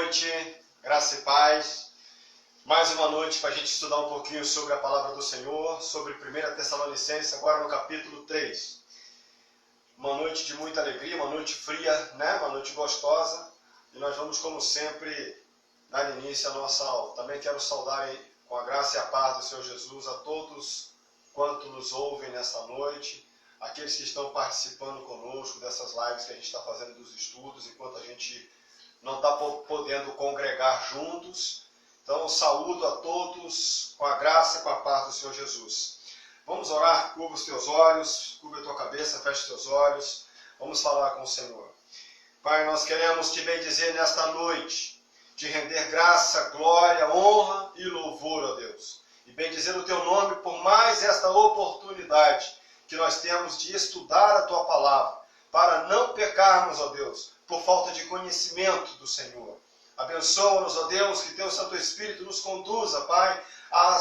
noite, graça e paz. Mais uma noite para a gente estudar um pouquinho sobre a palavra do Senhor, sobre 1 Tessalonicenses, agora no capítulo 3. Uma noite de muita alegria, uma noite fria, né? Uma noite gostosa. E nós vamos, como sempre, dar início à nossa aula. Também quero saudar com a graça e a paz do Senhor Jesus a todos quanto nos ouvem nesta noite, aqueles que estão participando conosco dessas lives que a gente está fazendo dos estudos, enquanto a gente não está podendo congregar juntos. Então, saúdo a todos com a graça e com a paz do Senhor Jesus. Vamos orar, curva os teus olhos, curva a tua cabeça, fecha os teus olhos. Vamos falar com o Senhor. Pai, nós queremos te bendizer nesta noite, te render graça, glória, honra e louvor, ó Deus. E bendizer o teu nome por mais esta oportunidade que nós temos de estudar a tua palavra, para não pecarmos, ó Deus, por falta de conhecimento do Senhor. Abençoa-nos, ó Deus, que teu Santo Espírito nos conduza, Pai, a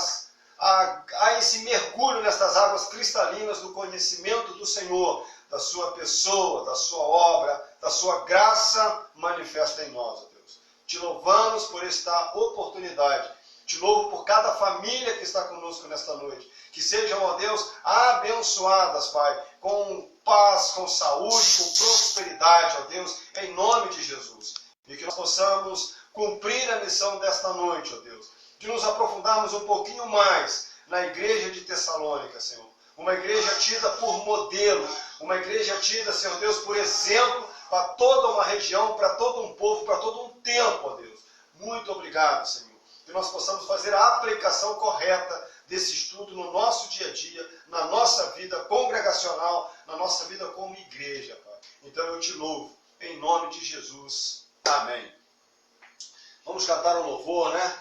esse mergulho nestas águas cristalinas do conhecimento do Senhor, da sua pessoa, da sua obra, da sua graça manifesta em nós, ó Deus. Te louvamos por esta oportunidade. Te louvo por cada família que está conosco nesta noite. Que sejam, ó Deus, abençoadas, Pai, com paz, com saúde, com prosperidade, ó Deus, em nome de Jesus. E que nós possamos cumprir a missão desta noite, ó Deus, de nos aprofundarmos um pouquinho mais na igreja de Tessalônica, Senhor. Uma igreja tida por modelo, uma igreja tida, Senhor Deus, por exemplo para toda uma região, para todo um povo, para todo um tempo, ó Deus. Muito obrigado, Senhor. Que nós possamos fazer a aplicação correta desse estudo no nosso dia a dia, na nossa vida congregacional, na nossa vida como igreja, Pai. Então eu te louvo, em nome de Jesus. Amém. Vamos cantar um louvor, né?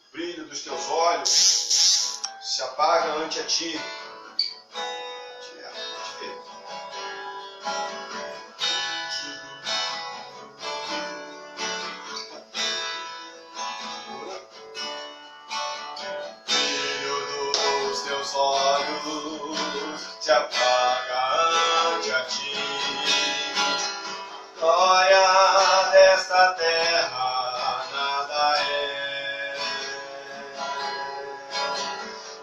O brilho dos teus olhos se apaga ante a ti. Olhos se apaga ante a ti. Glória desta terra nada é.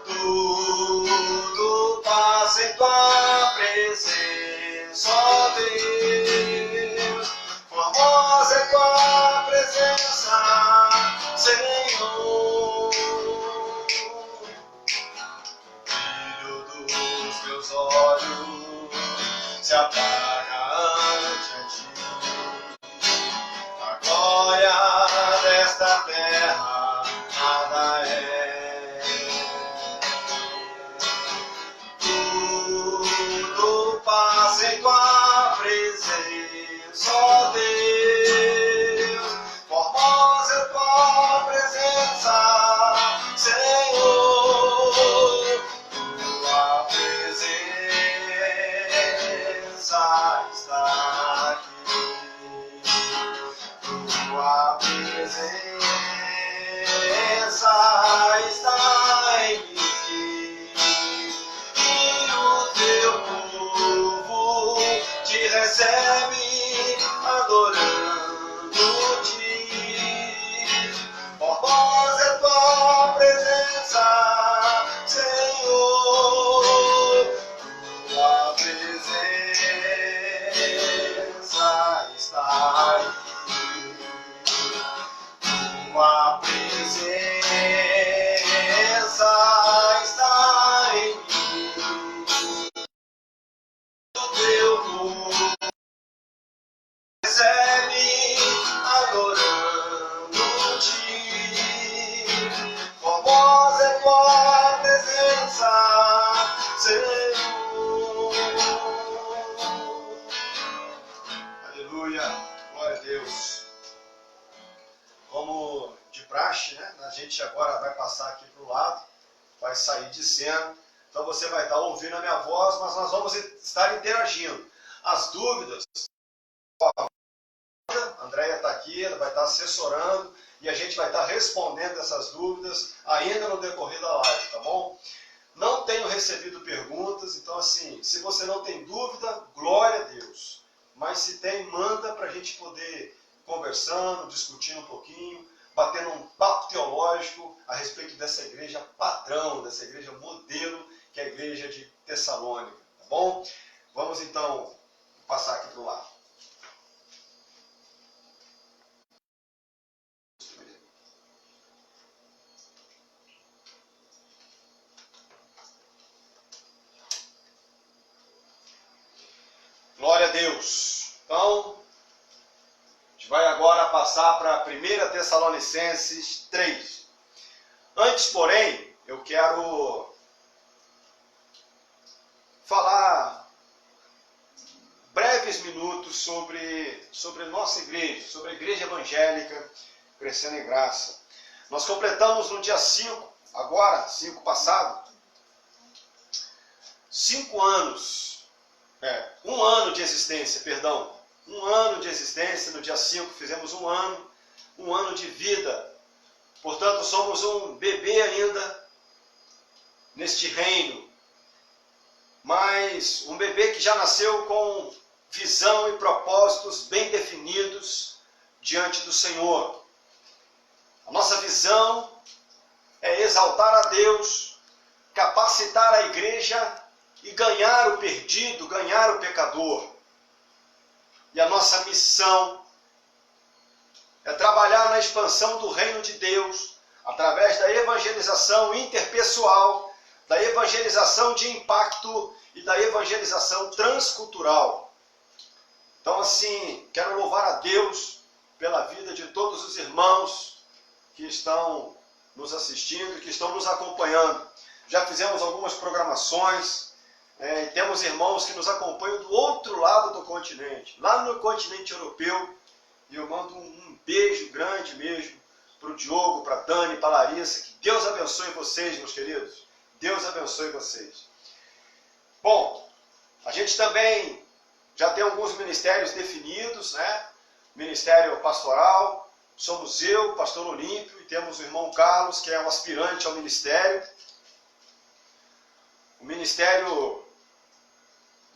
Tudo passa em tua presença, ó Deus. Formosa é tua presença, Senhor. Teus olhos se apaga ante a ti. A glória desta terra nada é. Tudo passa em tua presença, ó Deus. Formosa é tua presença, Senhor. Está aqui, tua presença está em mim, e o teu povo te recebe adorando-te. Formosa é tua presença, Senhor, tua presença está aqui, tua presença está em mim, o teu povo recebe adorando-te. Formosa é tua presença, Senhor. Aleluia, glória a Deus. Como de praxe, né? A gente agora vai passar aqui para o lado, vai sair de cena. Então você vai estar ouvindo a minha voz, mas nós vamos estar interagindo. As dúvidas, a Andréia está aqui, ela vai estar assessorando e a gente vai estar respondendo essas dúvidas ainda no decorrer da live, tá bom? Não tenho recebido perguntas, então assim, se você não tem dúvida, glória a Deus. Mas se tem, manda para a gente poder conversando, discutindo um pouquinho, batendo um papo teológico a respeito dessa igreja padrão, dessa igreja modelo, que é a igreja de Tessalônica, tá bom? Vamos então passar aqui para o lado. Glória a Deus. Então, a gente vai agora passar para 1 Tessalonicenses 3. Antes, porém, eu quero falar breves minutos sobre nossa igreja, sobre a igreja evangélica Crescendo em Graça. Nós completamos no dia 5, agora, 5 passado, 5 anos. 1 ano de existência, perdão. 1 ano de existência, no dia 5 fizemos 1 ano de vida. Portanto, somos um bebê ainda neste reino. Mas um bebê que já nasceu com visão e propósitos bem definidos diante do Senhor. A nossa visão é exaltar a Deus, capacitar a igreja e ganhar o perdido, ganhar o pecador. E a nossa missão é trabalhar na expansão do reino de Deus, através da evangelização interpessoal, da evangelização de impacto e da evangelização transcultural. Então, assim, quero louvar a Deus pela vida de todos os irmãos que estão nos assistindo, que estão nos acompanhando. Já fizemos algumas programações, e temos irmãos que nos acompanham do outro lado do continente, lá no continente europeu. E eu mando um beijo grande mesmo para o Diogo, para a Dani, para a Larissa. Que Deus abençoe vocês, meus queridos. Deus abençoe vocês. Bom, a gente também já tem alguns ministérios definidos, né? Ministério pastoral, somos eu, pastor Olímpio, e temos o irmão Carlos, que é um aspirante ao ministério. O ministério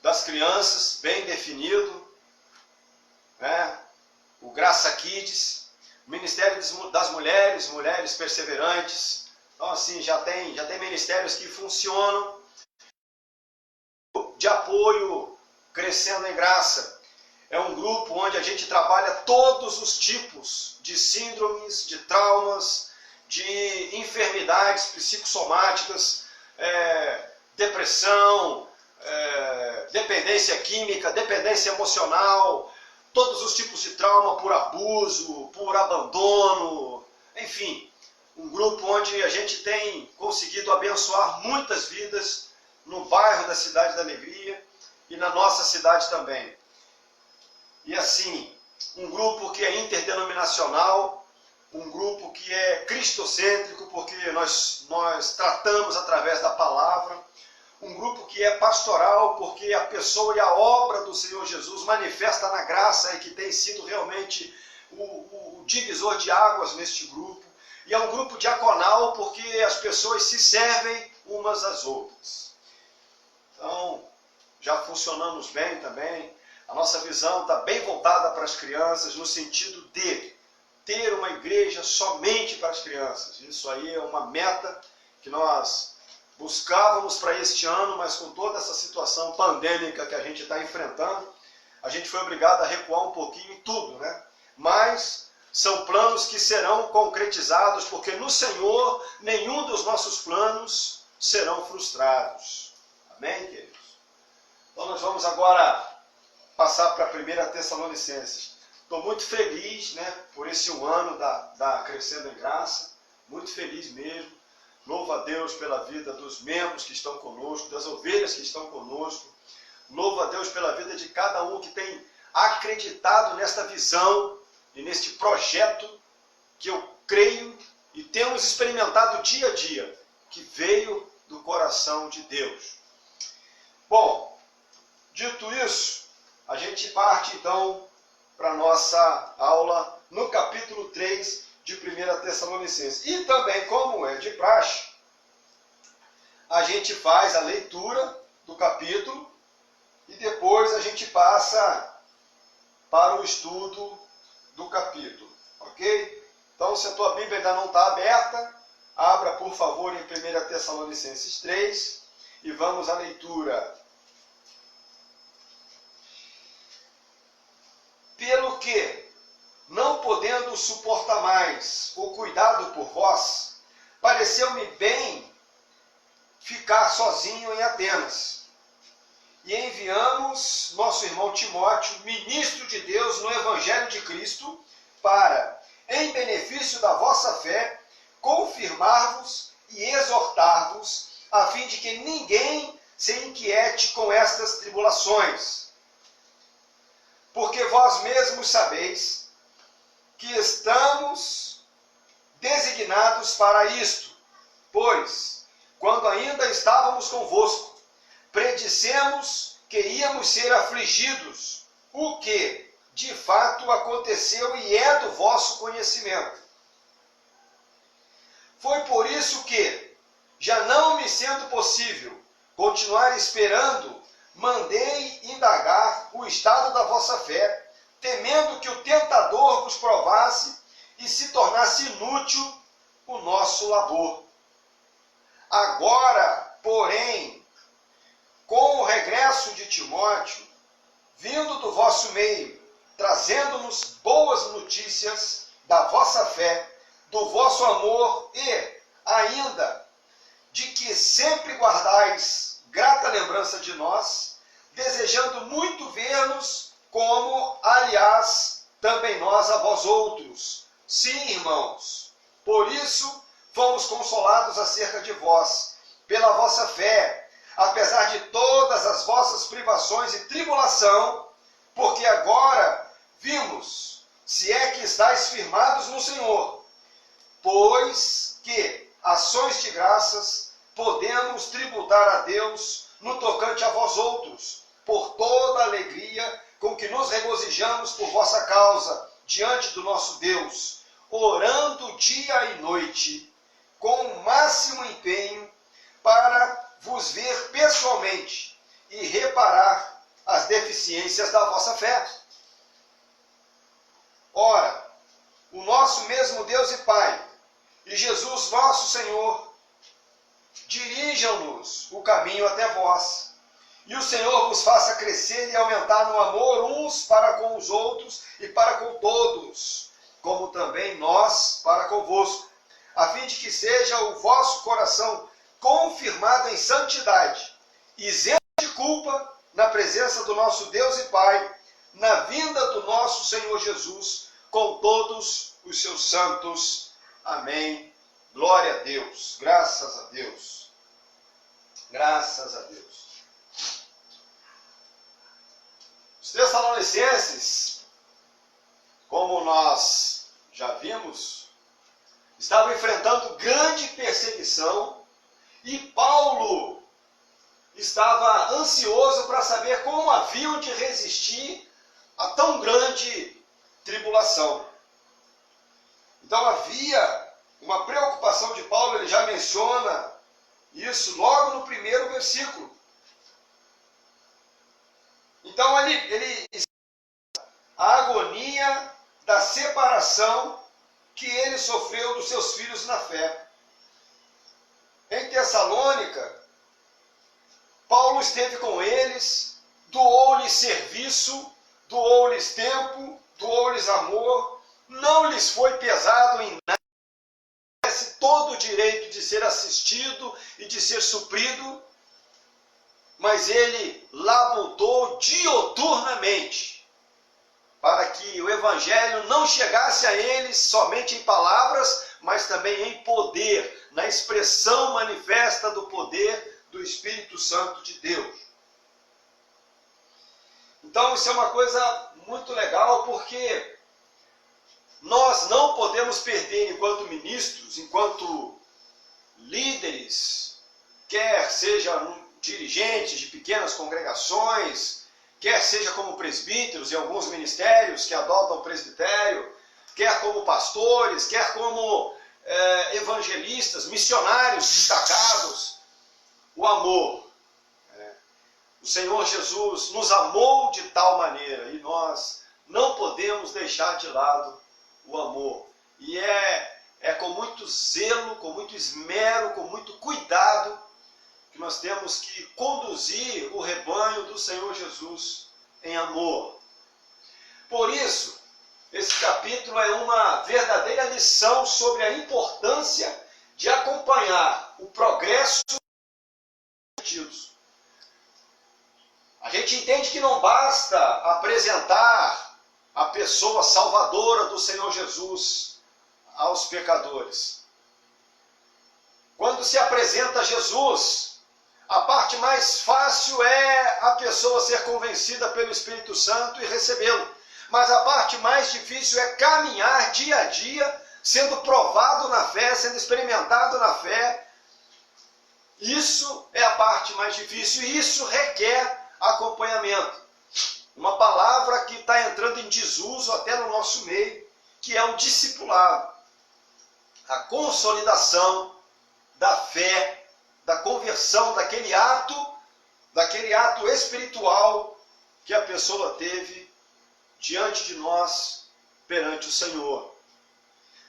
das crianças, bem definido, né? O Graça Kids, o ministério das mulheres, mulheres perseverantes. Então, assim, já tem ministérios que funcionam. De apoio, Crescendo em Graça. É um grupo onde a gente trabalha todos os tipos de síndromes, de traumas, de enfermidades psicossomáticas, depressão, dependência química, dependência emocional, todos os tipos de trauma por abuso, por abandono, enfim, um grupo onde a gente tem conseguido abençoar muitas vidas no bairro da Cidade da Alegria e na nossa cidade também. E assim, um grupo que é interdenominacional, um grupo que é cristocêntrico, porque nós tratamos através da palavra, um grupo que é pastoral, porque a pessoa e a obra do Senhor Jesus manifesta na graça e que tem sido realmente o divisor de águas neste grupo. E é um grupo diaconal, porque as pessoas se servem umas às outras. Então, já funcionamos bem também. A nossa visão está bem voltada para as crianças, no sentido de ter uma igreja somente para as crianças. Isso aí é uma meta que nós buscávamos para este ano, mas com toda essa situação pandêmica que a gente está enfrentando, a gente foi obrigado a recuar um pouquinho em tudo, né? Mas são planos que serão concretizados, porque no Senhor nenhum dos nossos planos serão frustrados. Amém, queridos? Então nós vamos agora passar para a 1 Tessalonicenses. Estou muito feliz, né, por esse 1 ano da Crescendo em Graça, muito feliz mesmo. Louvo a Deus pela vida dos membros que estão conosco, das ovelhas que estão conosco. Louvo a Deus pela vida de cada um que tem acreditado nesta visão e neste projeto que eu creio e temos experimentado dia a dia, que veio do coração de Deus. Bom, dito isso, a gente parte então para a nossa aula no capítulo 3 de 1 Tessalonicenses. E também, como é de praxe, a gente faz a leitura do capítulo e depois a gente passa para o estudo do capítulo, ok? Então, se a tua Bíblia ainda não está aberta, abra, por favor, em 1 Tessalonicenses 3 e vamos à leitura. Pelo que, não podendo suportar mais o cuidado por vós, pareceu-me bem ficar sozinho em Atenas. E enviamos nosso irmão Timóteo, ministro de Deus no Evangelho de Cristo, para, em benefício da vossa fé, confirmar-vos e exortar-vos, a fim de que ninguém se inquiete com estas tribulações. Porque vós mesmos sabeis que estamos designados para isto, pois, quando ainda estávamos convosco, predissemos que íamos ser afligidos, o que, de fato, aconteceu e é do vosso conhecimento. Foi por isso que, já não me sendo possível continuar esperando, mandei indagar o estado da vossa fé, temendo que o tentador vos provasse e se tornasse inútil o nosso labor. Agora, porém, com o regresso de Timóteo, vindo do vosso meio, trazendo-nos boas notícias da vossa fé, do vosso amor e, ainda, de que sempre guardais grata lembrança de nós, desejando muito ver-nos, como, aliás, também nós a vós outros. Sim, irmãos, por isso fomos consolados acerca de vós, pela vossa fé, apesar de todas as vossas privações e tribulação, porque agora vimos, se é que estáis firmados no Senhor, pois que ações de graças podemos tributar a Deus no tocante a vós outros, por toda a alegria com que nos regozijamos por vossa causa diante do nosso Deus, orando dia e noite, com o máximo empenho, para vos ver pessoalmente e reparar as deficiências da vossa fé. Ora, o nosso mesmo Deus e Pai, e Jesus nosso Senhor, dirijam-nos o caminho até vós, e o Senhor vos faça crescer e aumentar no amor uns para com os outros e para com todos, como também nós para convosco, a fim de que seja o vosso coração confirmado em santidade, isento de culpa, na presença do nosso Deus e Pai, na vinda do nosso Senhor Jesus, com todos os seus santos. Amém. Glória a Deus. Graças a Deus. Graças a Deus. Os Tessalonicenses, como nós já vimos, estavam enfrentando grande perseguição e Paulo estava ansioso para saber como haviam de resistir a tão grande tribulação. Então havia uma preocupação de Paulo, ele já menciona isso logo no primeiro versículo. Então ele a agonia da separação que ele sofreu dos seus filhos na fé. Em Tessalônica, Paulo esteve com eles, doou-lhes serviço, doou-lhes tempo, doou-lhes amor, não lhes foi pesado em nada, tivesse todo o direito de ser assistido e de ser suprido, mas ele labutou dioturnamente para que o Evangelho não chegasse a eles somente em palavras, mas também em poder, na expressão manifesta do poder do Espírito Santo de Deus. Então isso é uma coisa muito legal, porque nós não podemos perder, enquanto ministros, enquanto líderes, quer sejam dirigentes de pequenas congregações, quer seja como presbíteros em alguns ministérios que adotam o presbitério, quer como pastores, quer como evangelistas, missionários destacados, o amor. O Senhor Jesus nos amou de tal maneira e nós não podemos deixar de lado o amor. E é com muito zelo, com muito esmero, com muito cuidado que nós temos que conduzir o rebanho do Senhor Jesus em amor. Por isso, esse capítulo é uma verdadeira lição sobre a importância de acompanhar o progresso dos sentidos. A gente entende que não basta apresentar a pessoa salvadora do Senhor Jesus aos pecadores. Quando se apresenta Jesus, a parte mais fácil é a pessoa ser convencida pelo Espírito Santo e recebê-lo. Mas a parte mais difícil é caminhar dia a dia, sendo provado na fé, sendo experimentado na fé. Isso é a parte mais difícil e isso requer acompanhamento. Uma palavra que está entrando em desuso até no nosso meio, que é o discipulado. A consolidação da fé, da conversão, daquele ato espiritual que a pessoa teve diante de nós, perante o Senhor.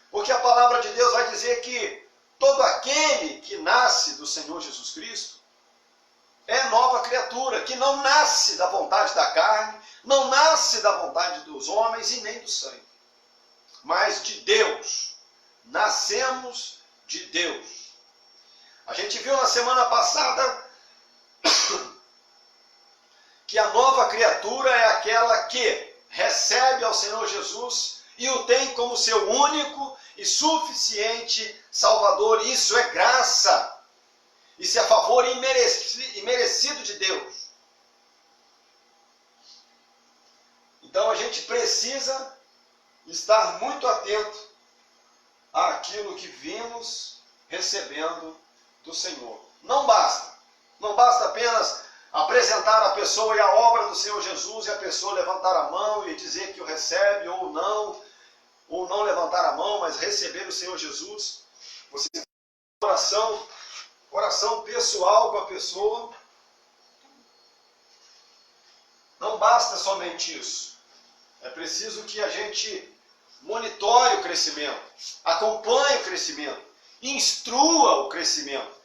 Porque a palavra de Deus vai dizer que todo aquele que nasce do Senhor Jesus Cristo é nova criatura, que não nasce da vontade da carne, não nasce da vontade dos homens e nem do sangue, mas de Deus. Nascemos de Deus. A gente viu na semana passada que a nova criatura é aquela que recebe ao Senhor Jesus e o tem como seu único e suficiente Salvador. Isso é graça. Isso é favor imerecido de Deus. Então a gente precisa estar muito atento àquilo que vimos recebendo do Senhor. Não basta apenas apresentar a pessoa e a obra do Senhor Jesus e a pessoa levantar a mão e dizer que o recebe ou não levantar a mão, mas receber o Senhor Jesus. Você tem oração pessoal com a pessoa. Não basta somente isso. É preciso que a gente monitore o crescimento, acompanhe o crescimento, instrua o crescimento.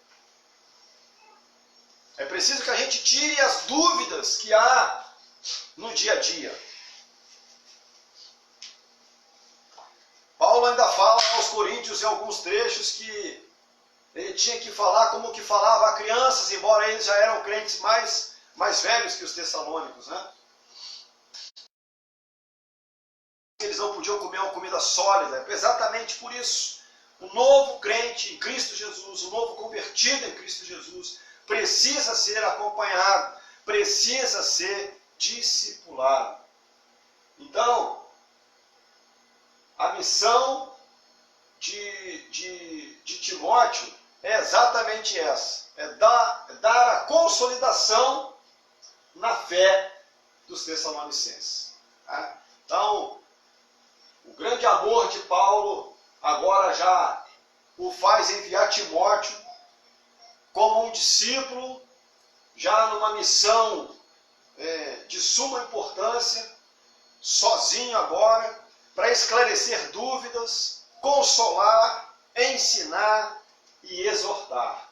É preciso que a gente tire as dúvidas que há no dia a dia. Paulo ainda fala aos Coríntios em alguns trechos que ele tinha que falar como que falava a crianças, embora eles já eram crentes mais velhos que os tessalônicos, né? Eles não podiam comer uma comida sólida, exatamente por isso. O novo crente em Cristo Jesus, o novo convertido em Cristo Jesus, precisa ser acompanhado, precisa ser discipulado. Então, a missão de Timóteo é exatamente essa, é dar a consolidação na fé dos Tessalonicenses. Tá? Então, o grande amor de Paulo agora já o faz enviar Timóteo como um discípulo, já numa missão de suma importância, sozinho agora, para esclarecer dúvidas, consolar, ensinar e exortar.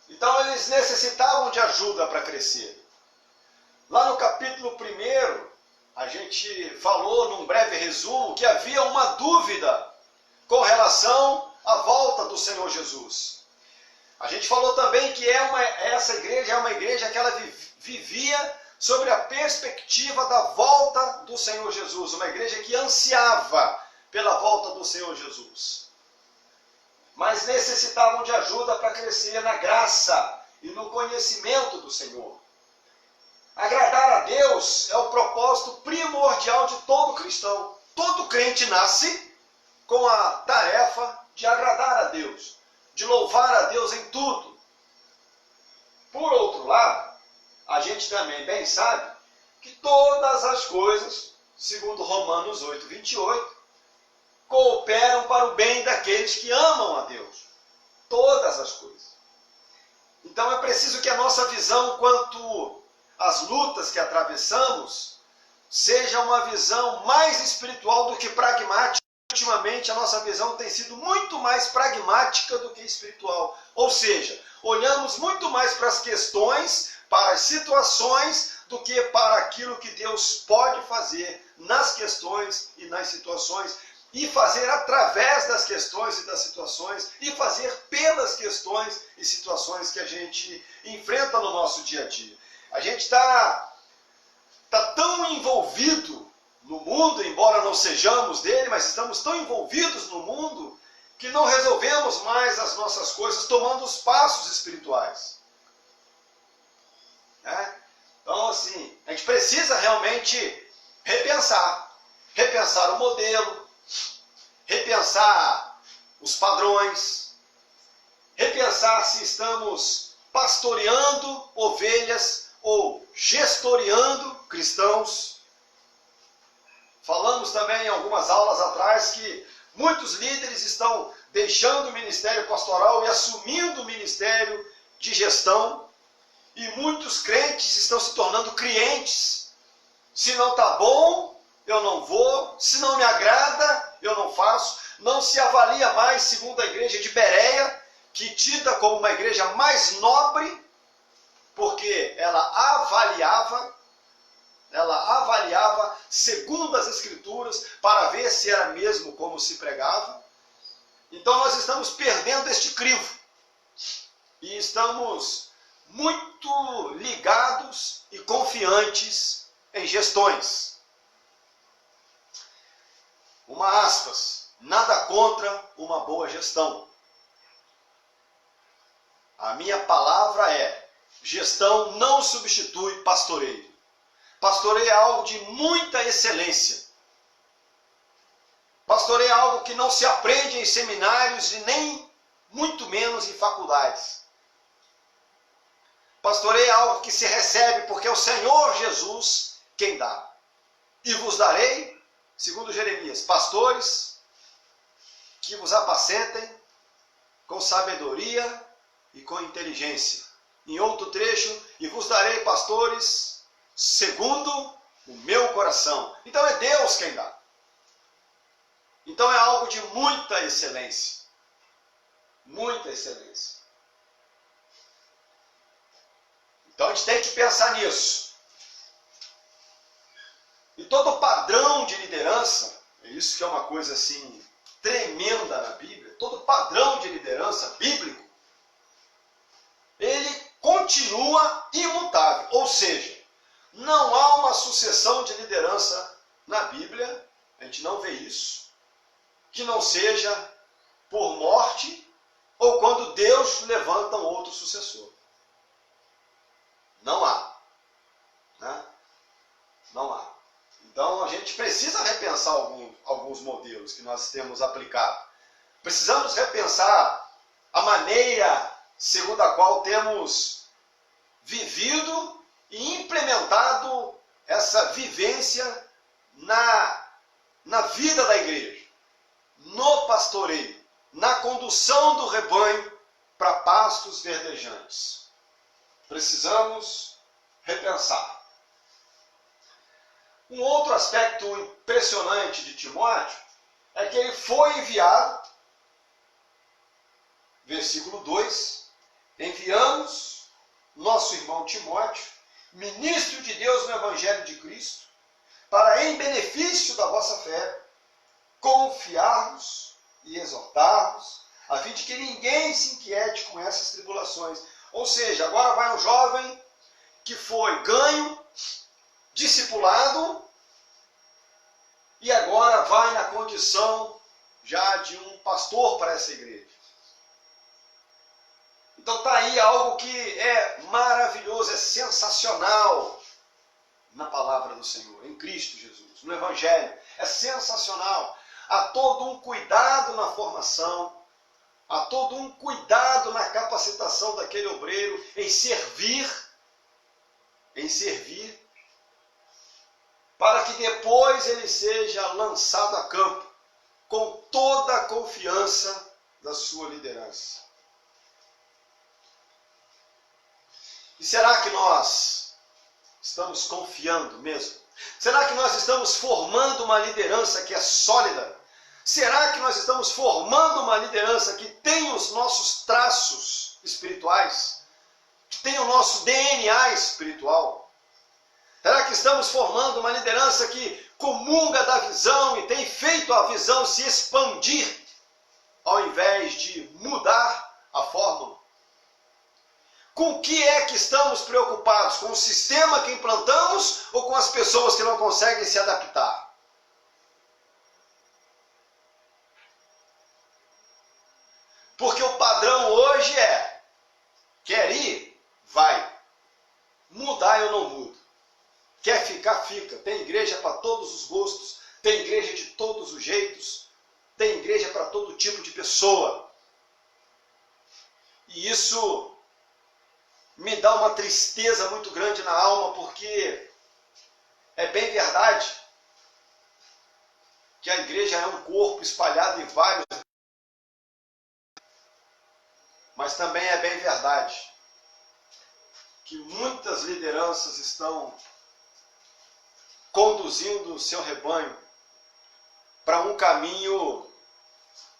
Então eles necessitavam de ajuda para crescer. Lá no capítulo 1, a gente falou num breve resumo que havia uma dúvida com relação à volta do Senhor Jesus. A gente falou também que essa igreja é uma igreja que ela vivia sobre a perspectiva da volta do Senhor Jesus, uma igreja que ansiava pela volta do Senhor Jesus. Mas necessitavam de ajuda para crescer na graça e no conhecimento do Senhor. Agradar a Deus é o propósito primordial de todo cristão. Todo crente nasce com a tarefa de agradar a Deus, de louvar a Deus em tudo. Por outro lado, a gente também bem sabe que todas as coisas, segundo Romanos 8, 28, cooperam para o bem daqueles que amam a Deus. Todas as coisas. Então é preciso que a nossa visão quanto às lutas que atravessamos seja uma visão mais espiritual do que pragmática. Ultimamente a nossa visão tem sido muito mais pragmática do que espiritual. Ou seja, olhamos muito mais para as questões, para as situações, do que para aquilo que Deus pode fazer nas questões e nas situações, e fazer através das questões e das situações, e fazer pelas questões e situações que a gente enfrenta no nosso dia a dia. A gente está tão envolvido no mundo, embora não sejamos dele, mas estamos tão envolvidos no mundo que não resolvemos mais as nossas coisas tomando os passos espirituais. Então, assim, a gente precisa realmente repensar o modelo, repensar os padrões, repensar se estamos pastoreando ovelhas ou gestoriando cristãos. Falamos também em algumas aulas atrás que muitos líderes estão deixando o ministério pastoral e assumindo o ministério de gestão, e muitos crentes estão se tornando clientes. Se não está bom, eu não vou. Se não me agrada, eu não faço. Não se avalia mais segundo a igreja de Bereia, que tida como uma igreja mais nobre, porque ela avaliava segundo as Escrituras para ver se era mesmo como se pregava. Então nós estamos perdendo este crivo e estamos muito ligados e confiantes em gestões. Uma aspas, nada contra uma boa gestão. A minha palavra é: gestão não substitui pastoreio. Pastoreio é algo de muita excelência. Pastoreio é algo que não se aprende em seminários e nem muito menos em faculdades. Pastoreio é algo que se recebe porque é o Senhor Jesus quem dá. E vos darei, segundo Jeremias, pastores que vos apacentem com sabedoria e com inteligência. Em outro trecho, e vos darei pastores segundo o meu coração. Então é Deus quem dá. Então é algo de muita excelência. Muita excelência. Então a gente tem que pensar nisso. E todo padrão de liderança, é isso que é uma coisa assim tremenda na Bíblia, todo padrão de liderança bíblico, ele continua imutável. Ou seja, não há uma sucessão de liderança na Bíblia, a gente não vê isso, que não seja por morte ou quando Deus levanta um outro sucessor. Não há. Né? Não há. Então a gente precisa repensar alguns modelos que nós temos aplicado. Precisamos repensar a maneira segundo a qual temos vivido e implementado essa vivência na vida da igreja, no pastoreio, na condução do rebanho para pastos verdejantes. Precisamos repensar. Um outro aspecto impressionante de Timóteo é que ele foi enviado, versículo 2, enviamos nosso irmão Timóteo, ministro de Deus no Evangelho de Cristo, para, em benefício da vossa fé, confiarmos e exortarmos, a fim de que ninguém se inquiete com essas tribulações. Ou seja, agora vai um jovem que foi ganho, discipulado, e agora vai na condição já de um pastor para essa igreja. Então está aí algo que é maravilhoso, é sensacional na palavra do Senhor, em Cristo Jesus, no Evangelho. É sensacional. Há todo um cuidado na formação, há todo um cuidado na capacitação daquele obreiro em servir, para que depois ele seja lançado a campo com toda a confiança da sua liderança. E será que nós estamos confiando mesmo? Será que nós estamos formando uma liderança que é sólida? Será que nós estamos formando uma liderança que tem os nossos traços espirituais? Que tem o nosso DNA espiritual? Será que estamos formando uma liderança que comunga da visão e tem feito a visão se expandir, ao invés de mudar a fórmula? Com o que é que estamos preocupados? Com o sistema que implantamos ou com as pessoas que não conseguem se adaptar? Porque o padrão hoje é: quer ir? Vai. Mudar eu não mudo. Quer ficar? Fica. Tem igreja para todos os gostos, tem igreja de todos os jeitos, tem igreja para todo tipo de pessoa. E isso me dá uma tristeza muito grande na alma, porque é bem verdade que a igreja é um corpo espalhado em vários, mas também é bem verdade que muitas lideranças estão conduzindo o seu rebanho para um caminho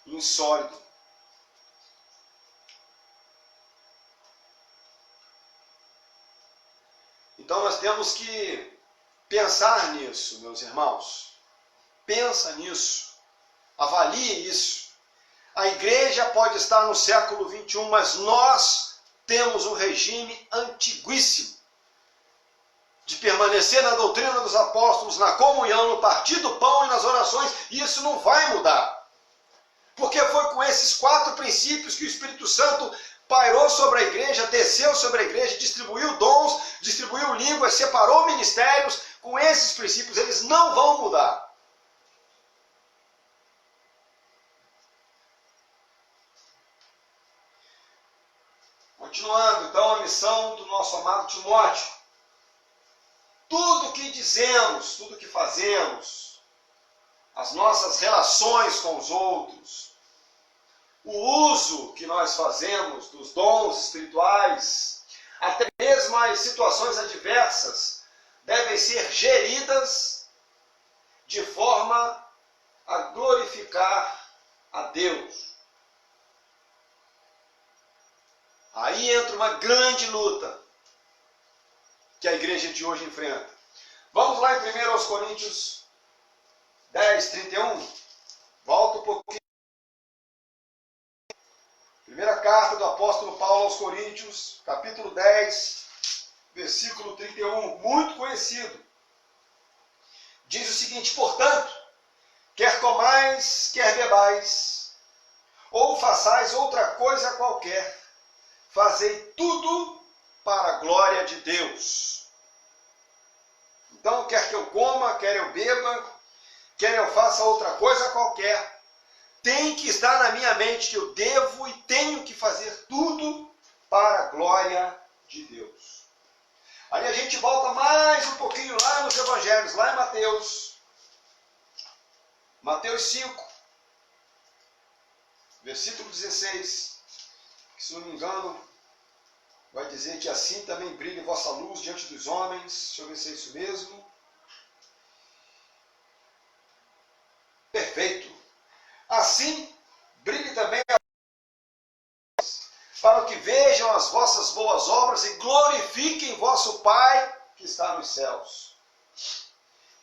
insólido. Então nós temos que pensar nisso, meus irmãos. Pensa nisso. Avalie isso. A igreja pode estar no século 21, mas nós temos um regime antiguíssimo de permanecer na doutrina dos apóstolos, na comunhão, no partir do pão e nas orações, e isso não vai mudar. Porque foi com esses 4 princípios que o Espírito Santo pairou sobre a igreja, desceu sobre a igreja, distribuiu dons, distribuiu línguas, separou ministérios. Com esses princípios eles não vão mudar. Continuando, então, a missão do nosso amado Timóteo. Tudo que dizemos, tudo que fazemos, as nossas relações com os outros, o uso que nós fazemos dos dons espirituais, até mesmo as situações adversas, devem ser geridas de forma a glorificar a Deus. Aí entra uma grande luta que a igreja de hoje enfrenta. Vamos lá em 1 Coríntios 10, 31. Volta um pouquinho. Primeira carta do apóstolo Paulo aos Coríntios, capítulo 10, versículo 31, muito conhecido. Diz o seguinte: portanto, quer comais, quer bebais, ou façais outra coisa qualquer, fazei tudo para a glória de Deus. Então, quer que eu coma, quer eu beba, quer eu faça outra coisa qualquer, tem que estar na minha mente que eu devo e tenho que fazer tudo para a glória de Deus. Aí a gente volta mais um pouquinho lá nos evangelhos, lá em Mateus. Mateus 5, versículo 16. Se não me engano, vai dizer que assim também brilhe vossa luz diante dos homens. Deixa eu ver se é isso mesmo. Perfeito. Assim brilhe também a luz, para que vejam as vossas boas obras e glorifiquem vosso Pai que está nos céus.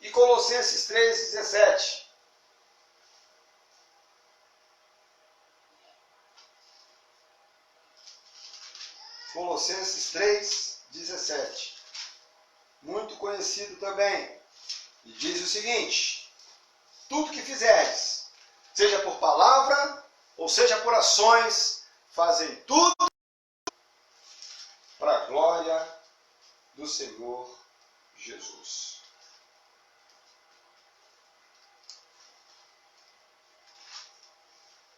E Colossenses 3,17. Colossenses 3,17. Muito conhecido também. E diz o seguinte: tudo que fizeres, seja por palavra ou seja por ações, fazei tudo para a glória do Senhor Jesus.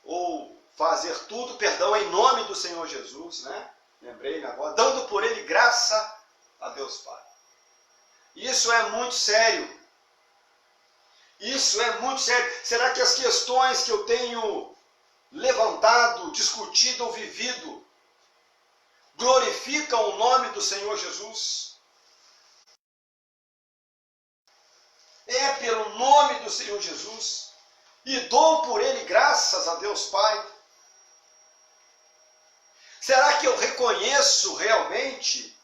Ou fazer tudo, perdão, em nome do Senhor Jesus, né? Lembrei agora, dando por ele graça a Deus Pai. Isso é muito sério. Isso é muito sério. Será que as questões que eu tenho levantado, discutido ou vivido glorificam o nome do Senhor Jesus? É pelo nome do Senhor Jesus e dou por ele graças a Deus Pai. Será que eu reconheço realmente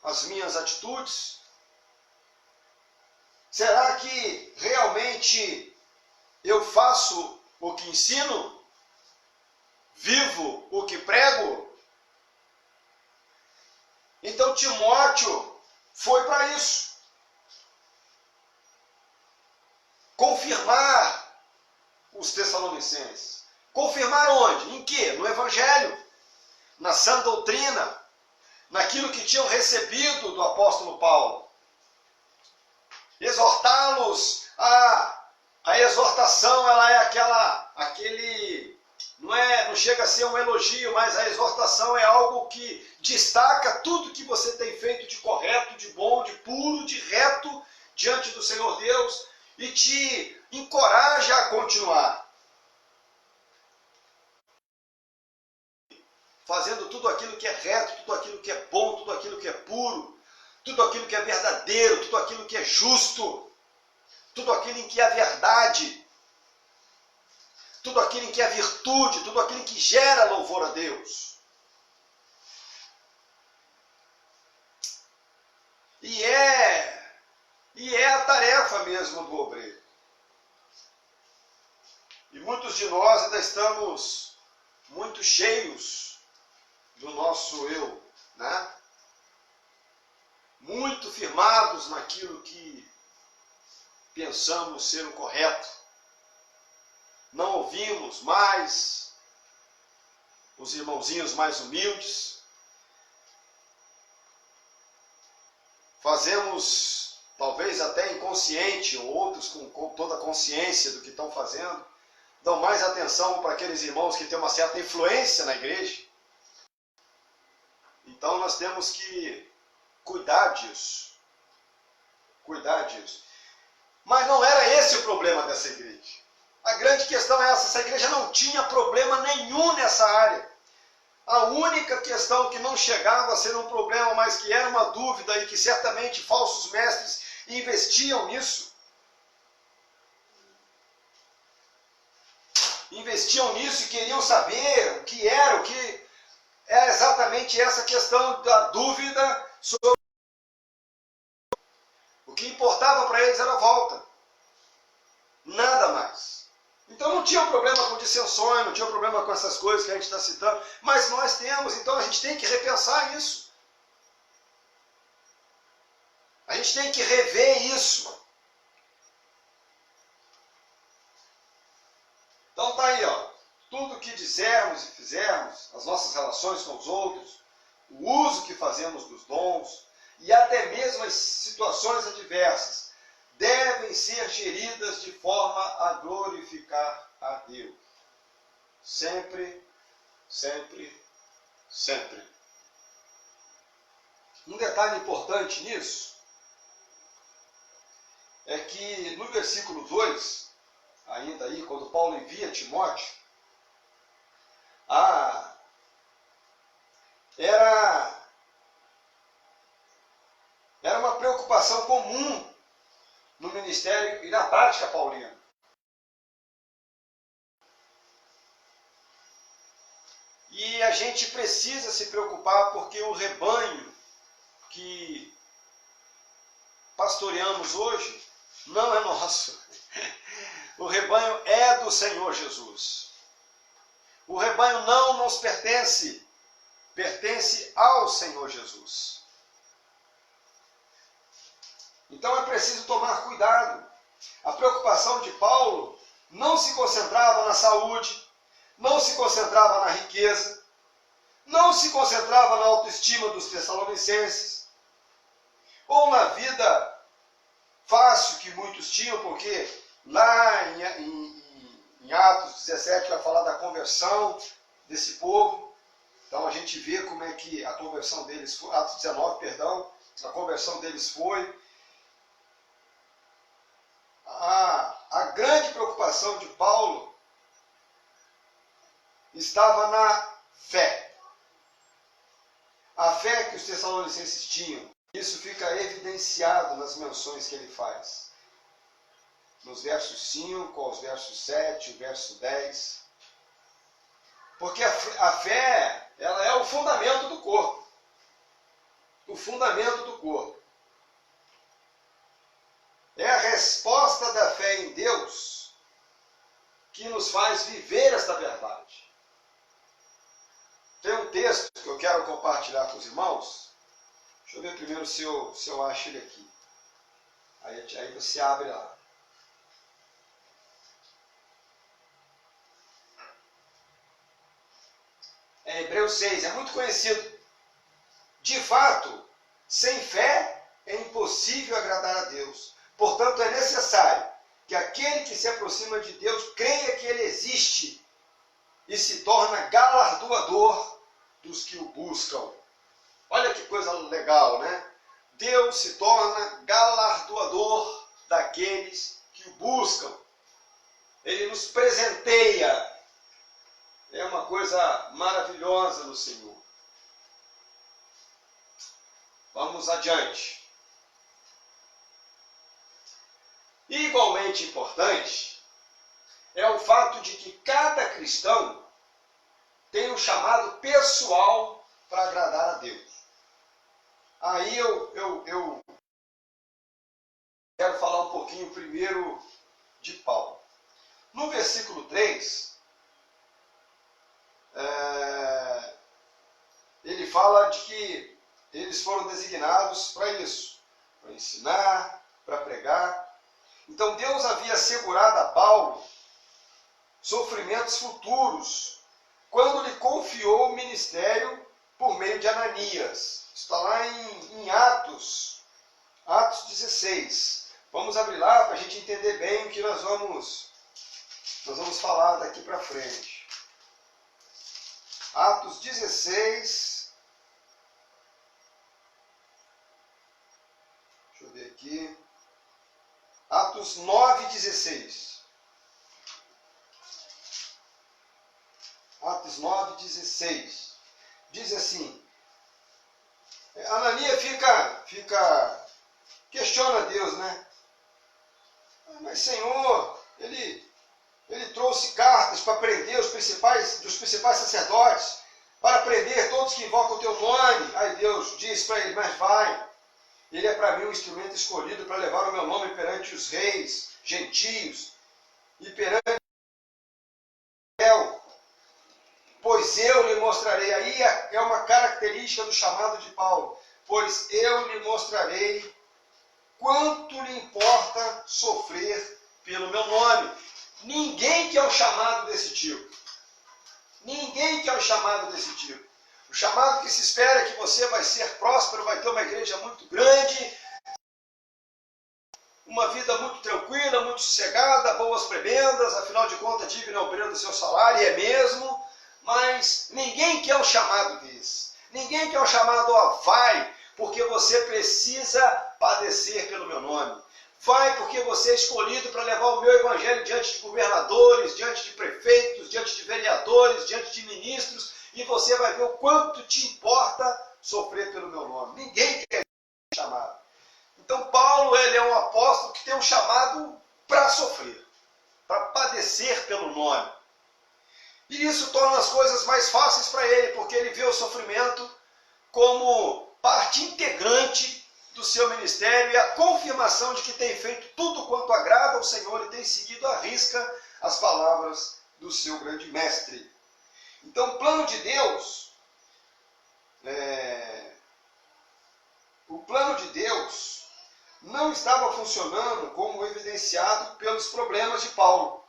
as minhas atitudes? Será que realmente eu faço o que ensino? Vivo o que prego? Então Timóteo foi para isso. Confirmar os Tessalonicenses. Confirmar onde? Em quê? No Evangelho, na sã doutrina, naquilo que tinham recebido do apóstolo Paulo. Exortá-los a exortação, ela é não chega a ser um elogio, mas a exortação é algo que destaca tudo que você tem feito de correto, de bom, de puro, de reto diante do Senhor Deus e te encoraja a continuar. Fazendo tudo aquilo que é reto, tudo aquilo que é bom, tudo aquilo que é puro, tudo aquilo que é verdadeiro, tudo aquilo que é justo, tudo aquilo em que há verdade, tudo aquilo em que há virtude, tudo aquilo em que gera louvor a Deus. E é a tarefa mesmo do obreiro. E muitos de nós ainda estamos muito cheios do nosso eu, né? Muito firmados naquilo que pensamos ser o correto. Não ouvimos mais os irmãozinhos mais humildes. Fazemos, talvez até inconsciente, ou outros com toda a consciência do que estão fazendo, dão mais atenção para aqueles irmãos que têm uma certa influência na igreja. Então nós temos que cuidar disso. Cuidar disso. Mas não era esse o problema dessa igreja. A grande questão é essa igreja não tinha problema nenhum nessa área. A única questão que não chegava a ser um problema, mas que era uma dúvida e que certamente falsos mestres investiam nisso. Investiam nisso e queriam saber o que era exatamente essa questão da dúvida sobre o que importava para eles era a volta. Nada mais. Então não tinha problema com dissensões, não tinha problema com essas coisas que a gente está citando, mas nós temos, então a gente tem que repensar isso. A gente tem que rever isso. Então tá aí, ó. Tudo que dissermos e fizermos, as nossas relações com os outros, o uso que fazemos dos dons e até mesmo as situações adversas devem ser geridas de forma a glorificar a Deus. Sempre, sempre, sempre. Um detalhe importante nisso é que no versículo 2, ainda aí, quando Paulo envia Timóteo, era uma preocupação comum no ministério e na prática paulina. E a gente precisa se preocupar porque o rebanho que pastoreamos hoje não é nosso. O rebanho é do Senhor Jesus. O rebanho não nos pertence, pertence ao Senhor Jesus. Então é preciso tomar cuidado. A preocupação de Paulo não se concentrava na saúde, não se concentrava na riqueza, não se concentrava na autoestima dos Tessalonicenses, ou na vida fácil que muitos tinham, porque lá em Atos 17 vai falar da conversão desse povo. Então a gente vê como é que a conversão deles foi, Atos 19, perdão, a conversão deles foi. A grande preocupação de Paulo estava na fé. a fé que os tessalonicenses tinham. Isso fica evidenciado nas menções que ele faz. Nos versos 5, aos versos 7, o verso 10. Porque a fé, ela é o fundamento do corpo. O fundamento do corpo. É a resposta da fé em Deus que nos faz viver esta verdade. Tem um texto que eu quero compartilhar com os irmãos. Deixa eu ver primeiro se eu acho ele aqui. Aí você abre lá. É Hebreus 6, é muito conhecido. De fato, sem fé é impossível agradar a Deus. Portanto, é necessário que aquele que se aproxima de Deus creia que Ele existe e se torna galardoador dos que o buscam. Olha que coisa legal, né? Deus se torna galardoador daqueles que o buscam. Ele nos presenteia. É uma coisa maravilhosa no Senhor. Vamos adiante. Igualmente importante é o fato de que cada cristão tem um chamado pessoal para agradar a Deus. Aí eu quero falar um pouquinho primeiro de Paulo. No versículo 3, ele fala de que eles foram designados para isso, para ensinar, para pregar. Então Deus havia assegurado a Paulo sofrimentos futuros, quando lhe confiou o ministério por meio de Ananias. Está lá em Atos 16. Vamos abrir lá para a gente entender bem o que nós vamos falar daqui para frente. Atos 16. Deixa eu ver aqui. Atos 9:16. Atos 9:16. Diz assim: Ananias questiona Deus, né? Mas Senhor, ele trouxe cartas para prender os principais sacerdotes, para prender todos que invocam o teu nome. Aí Deus diz para ele: mas vai. Ele é para mim um instrumento escolhido para levar o meu nome perante os reis, gentios, e perante Israel. Pois eu lhe mostrarei, aí é uma característica do chamado de Paulo, pois eu lhe mostrarei quanto lhe importa sofrer pelo meu nome. Ninguém quer um chamado desse tipo. Ninguém quer um chamado desse tipo. O chamado que se espera é que você vai ser próspero, vai ter uma igreja muito grande, uma vida muito tranquila, muito sossegada, boas prebendas, afinal de contas, digno é o preço do seu salário, e é mesmo, mas ninguém quer um chamado desse. Ninguém quer um chamado, vai, porque você precisa padecer pelo meu nome. Vai porque você é escolhido para levar o meu evangelho diante de governadores, diante de prefeitos, diante de vereadores, diante de ministros, e você vai ver o quanto te importa sofrer pelo meu nome. Ninguém quer chamado. Então Paulo, ele é um apóstolo que tem um chamado para sofrer, para padecer pelo nome. E isso torna as coisas mais fáceis para ele, porque ele vê o sofrimento como parte integrante do seu ministério e a confirmação de que tem feito tudo quanto agrada ao Senhor e tem seguido à risca as palavras do seu grande mestre. Então, o plano de Deus, não estava funcionando como evidenciado pelos problemas de Paulo.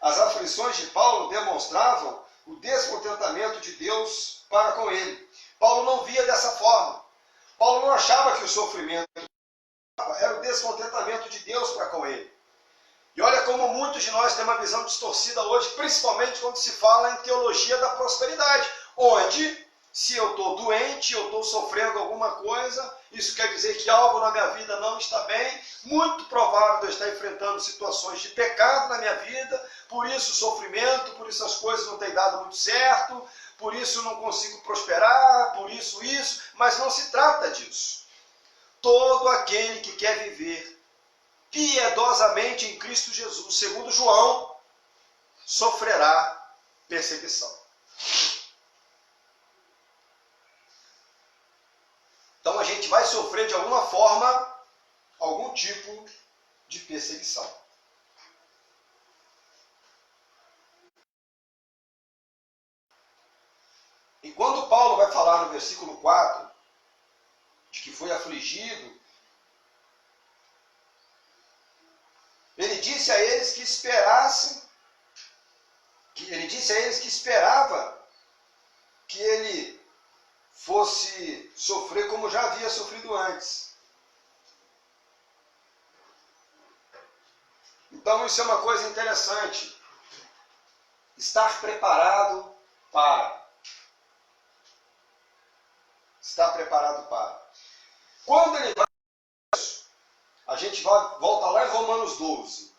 As aflições de Paulo demonstravam o descontentamento de Deus para com ele. Paulo não via dessa forma. Paulo não achava que o sofrimento era o descontentamento de Deus para com ele. E olha como muitos de nós têm uma visão distorcida hoje, principalmente quando se fala em teologia da prosperidade, onde, se eu estou doente, eu estou sofrendo alguma coisa, isso quer dizer que algo na minha vida não está bem, muito provável de eu estar enfrentando situações de pecado na minha vida, por isso o sofrimento, por isso as coisas não têm dado muito certo, por isso não consigo prosperar, por isso, mas não se trata disso. Todo aquele que quer viver piedosamente em Cristo Jesus, segundo João, sofrerá perseguição. Então a gente vai sofrer de alguma forma algum tipo de perseguição. E quando Paulo vai falar no versículo 4, de que foi afligido, ele disse a eles que esperassem, esperava que ele fosse sofrer como já havia sofrido antes. Então isso é uma coisa interessante. Estar preparado para. Estar preparado para. Quando ele vai, a gente volta lá em Romanos 12.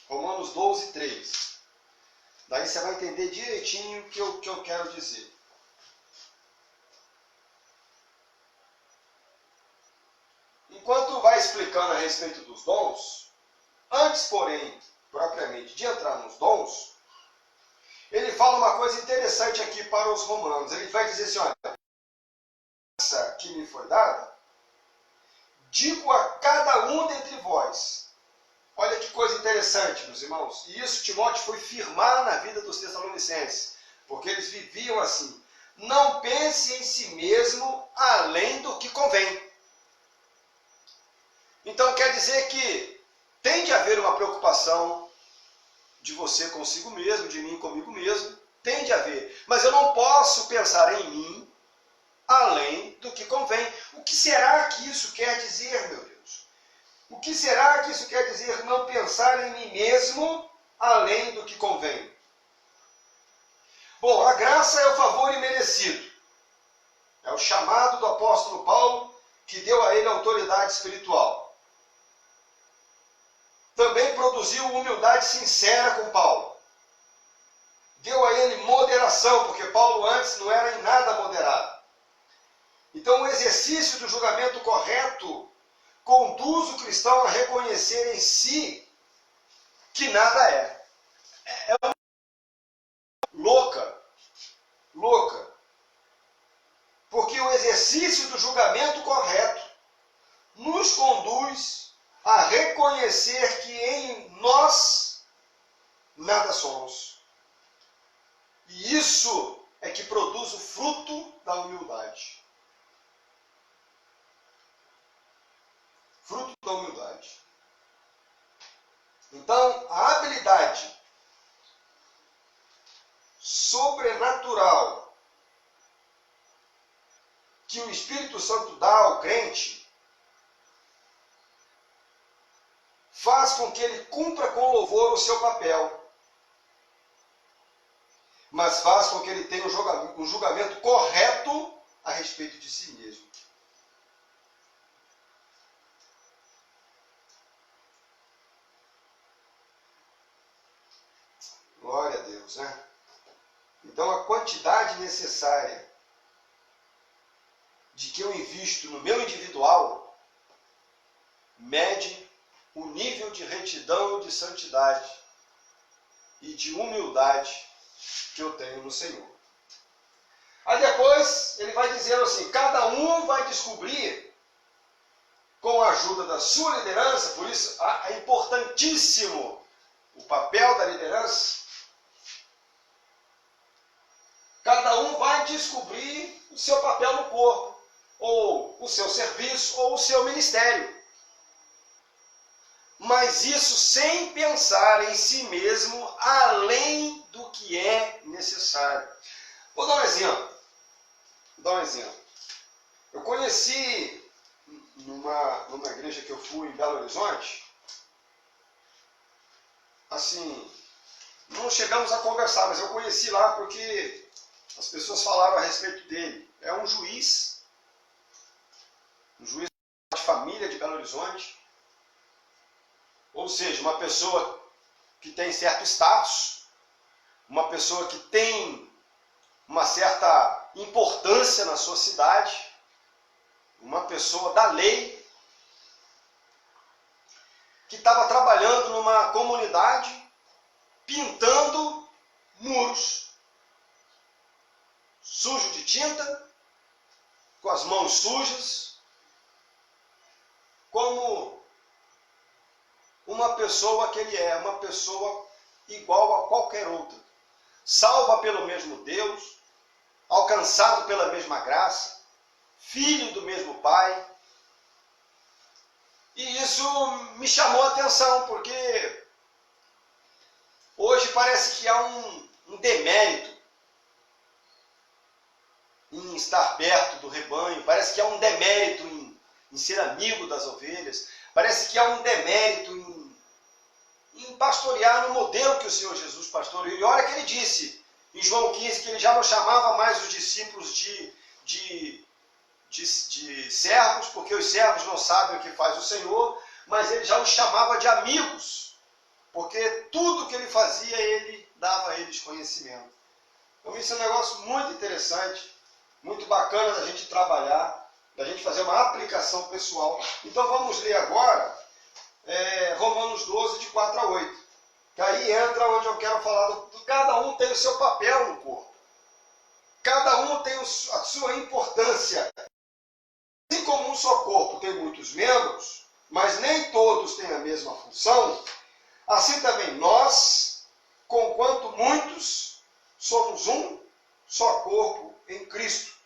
Romanos 12, 3. Daí você vai entender direitinho o que eu quero dizer. Enquanto vai explicando a respeito dos dons, antes, porém, propriamente de entrar nos dons, ele fala uma coisa interessante aqui para os romanos. Ele vai dizer assim, olha, a graça que me foi dada, digo a cada um dentre vós. Olha que coisa interessante, meus irmãos. E isso Timóteo foi firmar na vida dos Tessalonicenses, porque eles viviam assim. Não pense em si mesmo além do que convém. Então quer dizer que tem de haver uma preocupação de você consigo mesmo, de mim comigo mesmo, tem de haver. Mas eu não posso pensar em mim além do que convém. O que será que isso quer dizer, meu Deus? O que será que isso quer dizer não pensar em mim mesmo além do que convém? Bom, a graça é o favor imerecido. É o chamado do apóstolo Paulo que deu a ele autoridade espiritual. Também produziu humildade sincera com Paulo. Deu a ele moderação, porque Paulo antes não era em nada moderado. Então o exercício do julgamento correto conduz o cristão a reconhecer em si que nada é. É uma louca. Porque o exercício do julgamento correto nos conduz a reconhecer que em nós nada somos. E isso é que produz o fruto da humildade. Fruto da humildade. Então, a habilidade sobrenatural que o Espírito Santo dá ao crente faz com que ele cumpra com louvor o seu papel, mas faz com que ele tenha um julgamento correto a respeito de si mesmo. Glória a Deus, né? Então a quantidade necessária de que eu invisto no meu individual mede o nível de retidão, de santidade e de humildade que eu tenho no Senhor. Aí depois ele vai dizendo assim, cada um vai descobrir com a ajuda da sua liderança, por isso é importantíssimo o papel da liderança. Cada um vai descobrir o seu papel no corpo, ou o seu serviço, ou o seu ministério. Mas isso sem pensar em si mesmo, além do que é necessário. Vou dar um exemplo. Eu conheci numa igreja que eu fui em Belo Horizonte, assim, não chegamos a conversar, mas eu conheci lá porque as pessoas falaram a respeito dele. É um juiz de família de Belo Horizonte, ou seja, uma pessoa que tem certo status, uma pessoa que tem uma certa importância na sua cidade, uma pessoa da lei, que estava trabalhando numa comunidade, pintando muros, sujo de tinta, com as mãos sujas, como uma pessoa que ele é, uma pessoa igual a qualquer outra, salva pelo mesmo Deus, alcançado pela mesma graça, filho do mesmo Pai. E isso me chamou a atenção, porque hoje parece que há um demérito em estar perto do rebanho, parece que há um demérito em ser amigo das ovelhas, parece que há um demérito em pastorear no modelo que o Senhor Jesus pastoreou. E olha que ele disse em João 15 que ele já não chamava mais os discípulos de servos, porque os servos não sabem o que faz o Senhor, mas ele já os chamava de amigos, porque tudo que ele fazia, ele dava a eles conhecimento. Então isso é um negócio muito interessante, muito bacana da gente trabalhar, da gente fazer uma aplicação pessoal. Então vamos ler agora Romanos 12, de 4 a 8. Que aí entra onde eu quero falar, cada um tem o seu papel no corpo. Cada um tem a sua importância. Assim como um só corpo tem muitos membros, mas nem todos têm a mesma função, assim também nós, conquanto muitos, somos um só corpo em Cristo,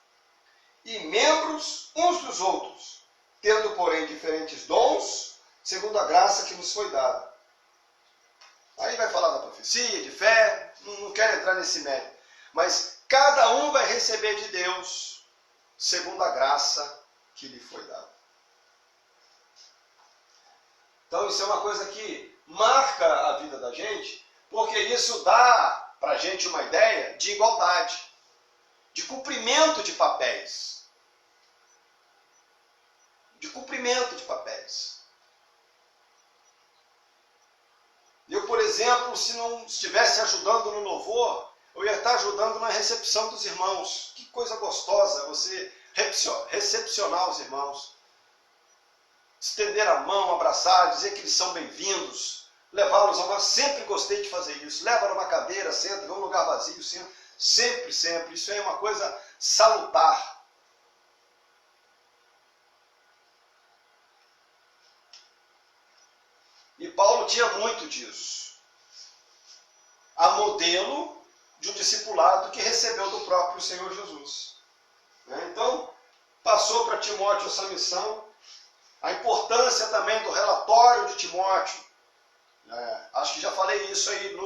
e membros uns dos outros, tendo, porém, diferentes dons, segundo a graça que nos foi dada. Aí vai falar da profecia, de fé, não quero entrar nesse mérito, mas cada um vai receber de Deus, segundo a graça que lhe foi dada. Então isso é uma coisa que marca a vida da gente, porque isso dá para a gente uma ideia de igualdade, de cumprimento de papéis. De cumprimento de papéis. Eu, por exemplo, se não estivesse ajudando no louvor, eu ia estar ajudando na recepção dos irmãos. Que coisa gostosa você recepcionar os irmãos. Estender a mão, abraçar, dizer que eles são bem-vindos, levá-los a uma... Sempre gostei de fazer isso. Leva numa cadeira, senta, num lugar vazio, senta. Sempre, sempre. Isso é uma coisa salutar. E Paulo tinha muito disso. A modelo de um discipulado que recebeu do próprio Senhor Jesus. Então, passou para Timóteo essa missão. A importância também do relatório de Timóteo. Acho que já falei isso aí.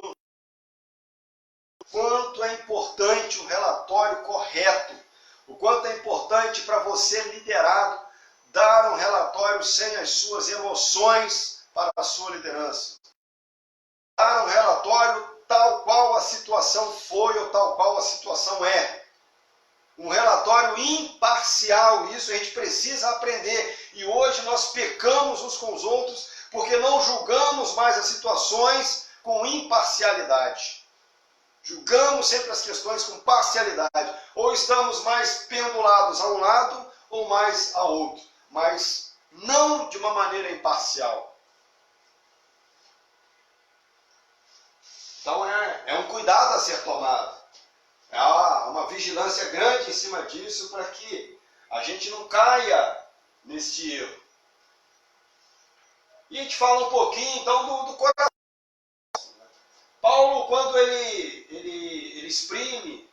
Quanto é importante o relatório correto. O quanto é importante para você, liderado, dar um relatório sem as suas emoções para a sua liderança. Dar um relatório tal qual a situação foi ou tal qual a situação é. Um relatório imparcial, isso a gente precisa aprender. E hoje nós pecamos uns com os outros porque não julgamos mais as situações com imparcialidade. Julgamos sempre as questões com parcialidade. Ou estamos mais pendulados a um lado ou mais a outro. Mas não de uma maneira imparcial. Então é um cuidado a ser tomado. Há uma vigilância grande em cima disso para que a gente não caia neste erro. E a gente fala um pouquinho então do coração. Paulo, quando ele exprime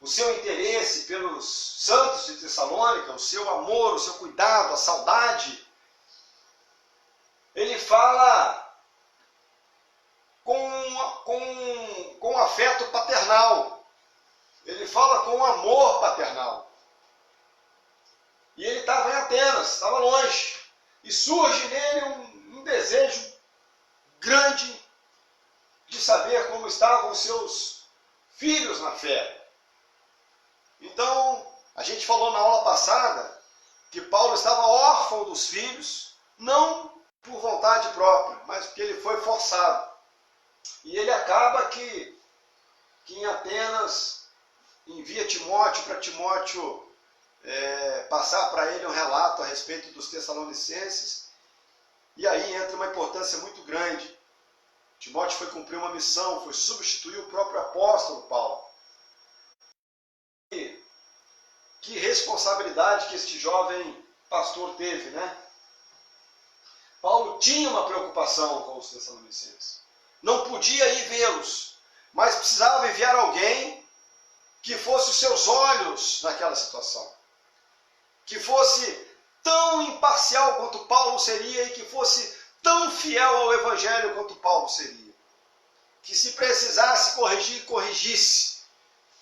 o seu interesse pelos santos de Tessalônica, o seu amor, o seu cuidado, a saudade, ele fala com afeto paternal. Ele fala com amor paternal. E ele estava em Atenas, estava longe. E surge nele um desejo grande de saber como estavam os seus filhos na fé. Então, a gente falou na aula passada que Paulo estava órfão dos filhos, não por vontade própria, mas porque ele foi forçado. E ele acaba que em Atenas envia Timóteo para Timóteo passar para ele um relato a respeito dos Tessalonicenses. E aí entra uma importância muito grande. Timóteo foi cumprir uma missão, foi substituir o próprio apóstolo Paulo. E que responsabilidade que este jovem pastor teve, né? Paulo tinha uma preocupação com os Tessalonicenses. Não podia ir vê-los, mas precisava enviar alguém que fosse os seus olhos naquela situação. Que fosse tão imparcial quanto Paulo seria e que fosse tão fiel ao Evangelho quanto Paulo seria. Que se precisasse corrigir, corrigisse.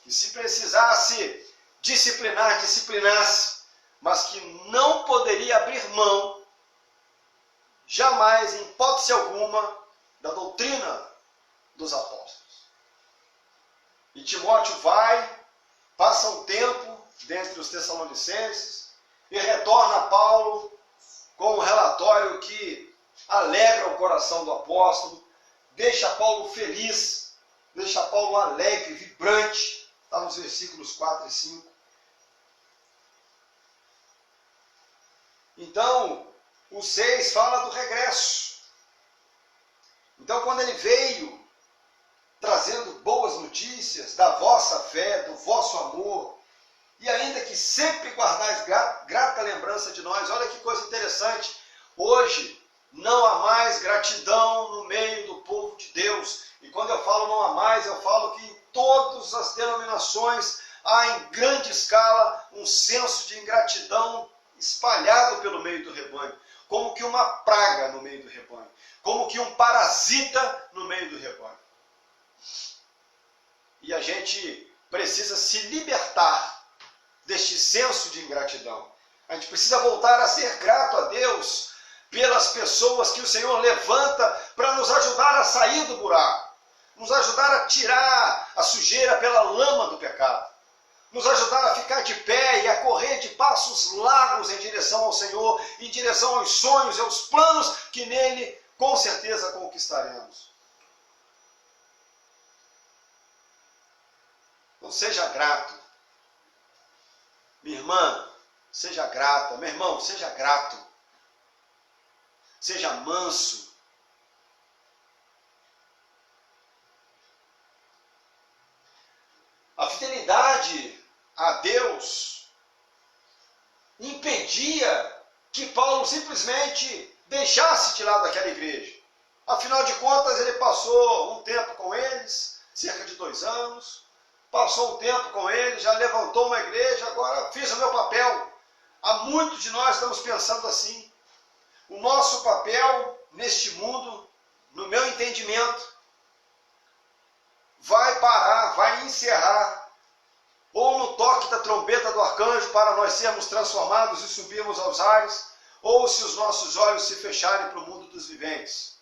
Que se precisasse disciplinar, disciplinasse. Mas que não poderia abrir mão, jamais, em hipótese alguma, da doutrina dos apóstolos. E Timóteo vai, passa um tempo dentre os Tessalonicenses e retorna a Paulo com um relatório que alegra o coração do apóstolo, deixa Paulo feliz, deixa Paulo alegre, vibrante. Está nos versículos 4 e 5. Então, o 6 fala do regresso. Então, quando ele veio trazendo boas notícias da vossa fé, do vosso amor, e ainda que sempre guardais grata lembrança de nós, olha que coisa interessante, hoje não há mais gratidão no meio do povo de Deus. E quando eu falo não há mais, eu falo que em todas as denominações há em grande escala um senso de ingratidão espalhado pelo meio do rebanho, como que uma praga no meio do rebanho, como que um parasita no meio do rebanho. E a gente precisa se libertar deste senso de ingratidão. A gente precisa voltar a ser grato a Deus pelas pessoas que o Senhor levanta para nos ajudar a sair do buraco, nos ajudar a tirar a sujeira pela lama do pecado, nos ajudar a ficar de pé e a correr de passos largos em direção ao Senhor, em direção aos sonhos e aos planos que nele com certeza conquistaremos. Então seja grato. Minha irmã, seja grata. Meu irmão, seja grato. Seja manso. A fidelidade a Deus impedia que Paulo simplesmente deixasse de lado aquela igreja. Afinal de contas, ele passou um tempo com eles, cerca de 2 anos, passou um tempo com eles, já levantou uma igreja, agora fiz o meu papel. Há muitos de nós estamos pensando assim. O nosso papel neste mundo, no meu entendimento, vai parar, vai encerrar, ou no toque da trombeta do arcanjo para nós sermos transformados e subirmos aos ares, ou se os nossos olhos se fecharem para o mundo dos viventes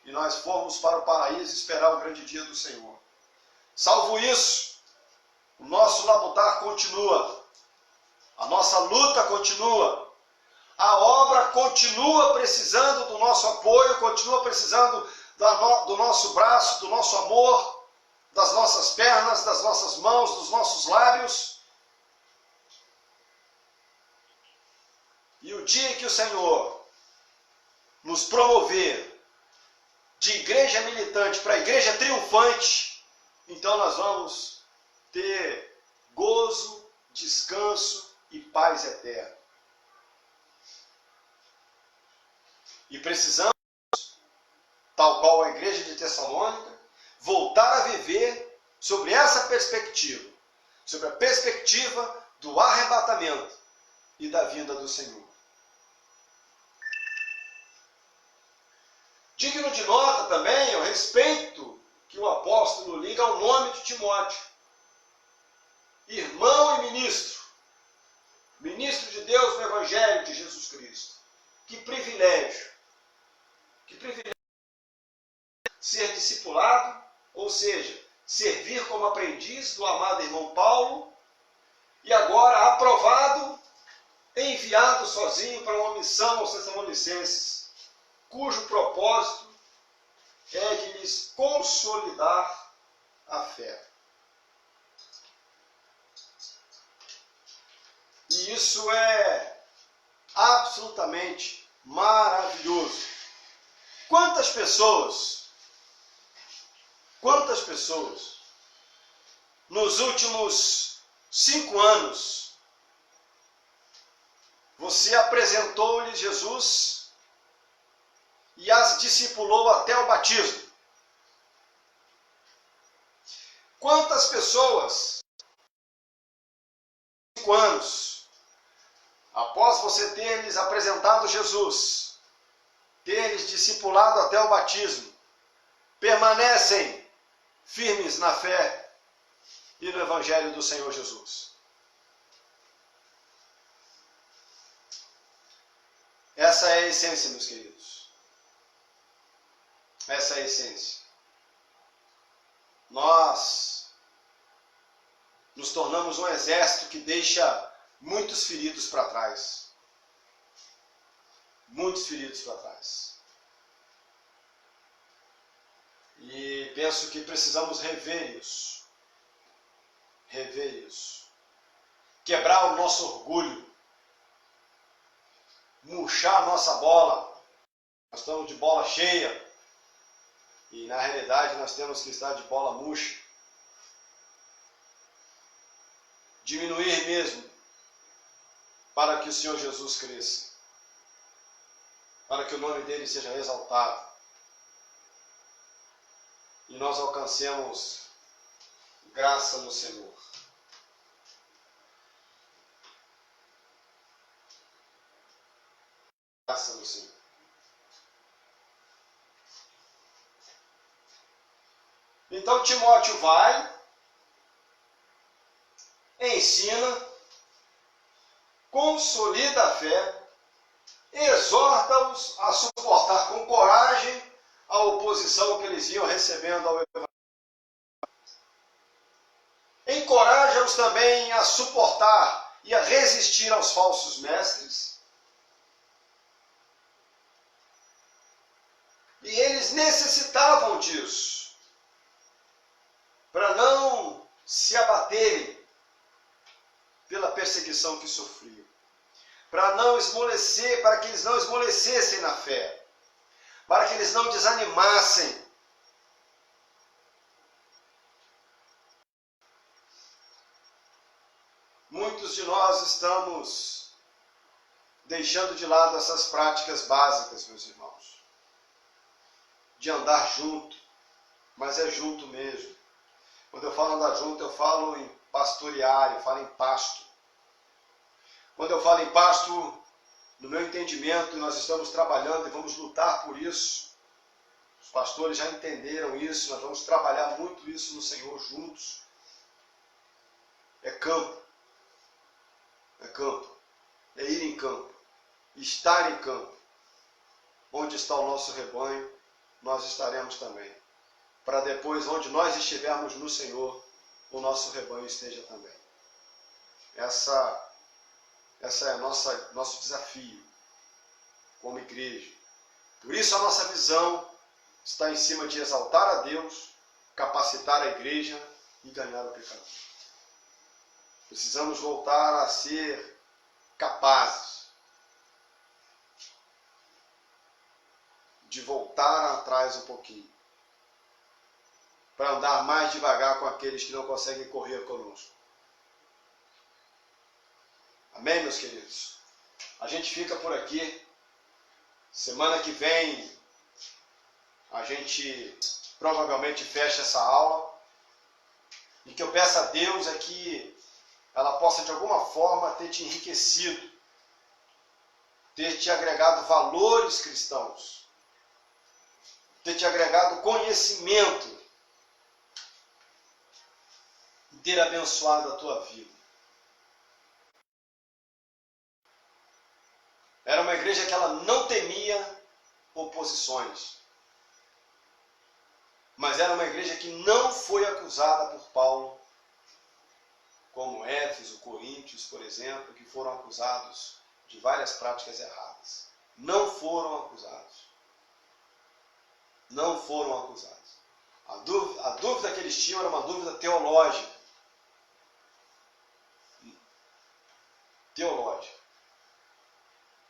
e nós formos para o paraíso esperar o grande dia do Senhor. Salvo isso, o nosso labutar continua, a nossa luta continua, a obra continua precisando do nosso apoio, continua precisando do nosso braço, do nosso amor, das nossas pernas, das nossas mãos, dos nossos lábios. E o dia que o Senhor nos promover de igreja militante para igreja triunfante, então nós vamos ter gozo, descanso e paz eterna. E precisamos, tal qual a igreja de Tessalônica, voltar a viver sobre essa perspectiva, sobre a perspectiva do arrebatamento e da vinda do Senhor. Digno de nota também o respeito que o apóstolo liga ao nome de Timóteo. Irmão e ministro. Ministro de Deus no Evangelho de Jesus Cristo. Que privilégio. Que privilégio ser discipulado, ou seja, servir como aprendiz do amado irmão Paulo, e agora aprovado, enviado sozinho para uma missão aos Tessalonicenses. cujo propósito é de lhes consolidar a fé. E isso é absolutamente maravilhoso. Quantas pessoas nos últimos 5 anos você apresentou-lhes Jesus e as discipulou até o batismo? Quantas pessoas, 5 anos, após você ter lhes apresentado Jesus, ter lhes discipulado até o batismo, permanecem firmes na fé e no Evangelho do Senhor Jesus? Essa é a essência, meus queridos. Essa é a essência. Nós nos tornamos um exército que deixa muitos feridos para trás. Muitos feridos para trás. E penso que precisamos rever isso. Rever isso. Quebrar o nosso orgulho. Murchar a nossa bola. Nós estamos de bola cheia. E na realidade nós temos que estar de bola murcha. Diminuir mesmo. Para que o Senhor Jesus cresça. Para que o nome dele seja exaltado. E nós alcancemos graça no Senhor. Graça no Senhor. Então Timóteo vai, ensina, consolida a fé, exorta-os a suportar com coragem a oposição que eles iam recebendo ao Evangelho. Encoraja-os também a suportar e a resistir aos falsos mestres. E eles necessitavam disso, para não se abaterem pela perseguição que sofriam, para que eles não esmorecessem na fé, para que eles não desanimassem. Muitos de nós estamos deixando de lado essas práticas básicas, meus irmãos, de andar junto, mas é junto mesmo. Quando eu falo andar junto, eu falo em pastorear, eu falo em pasto. Quando eu falo em pasto, no meu entendimento, nós estamos trabalhando e vamos lutar por isso. Os pastores já entenderam isso, nós vamos trabalhar muito isso no Senhor juntos. É campo. É campo. É ir em campo. Estar em campo. Onde está o nosso rebanho, nós estaremos também. Para depois, onde nós estivermos no Senhor, o nosso rebanho esteja também. Essa é nosso desafio como igreja. Por isso a nossa visão está em cima de exaltar a Deus, capacitar a igreja e ganhar o pecador. Precisamos voltar a ser capazes de voltar atrás um pouquinho, para andar mais devagar com aqueles que não conseguem correr conosco. Amém, meus queridos? A gente fica por aqui. Semana que vem a gente provavelmente fecha essa aula. E que eu peço a Deus é que ela possa de alguma forma ter te enriquecido, ter te agregado valores cristãos, ter te agregado conhecimento e ter abençoado a tua vida. Era uma igreja que ela não temia oposições. Mas era uma igreja que não foi acusada por Paulo, como Éfeso, Coríntios, por exemplo, que foram acusados de várias práticas erradas. Não foram acusados. não foram acusados. A dúvida que eles tinham era uma dúvida teológica.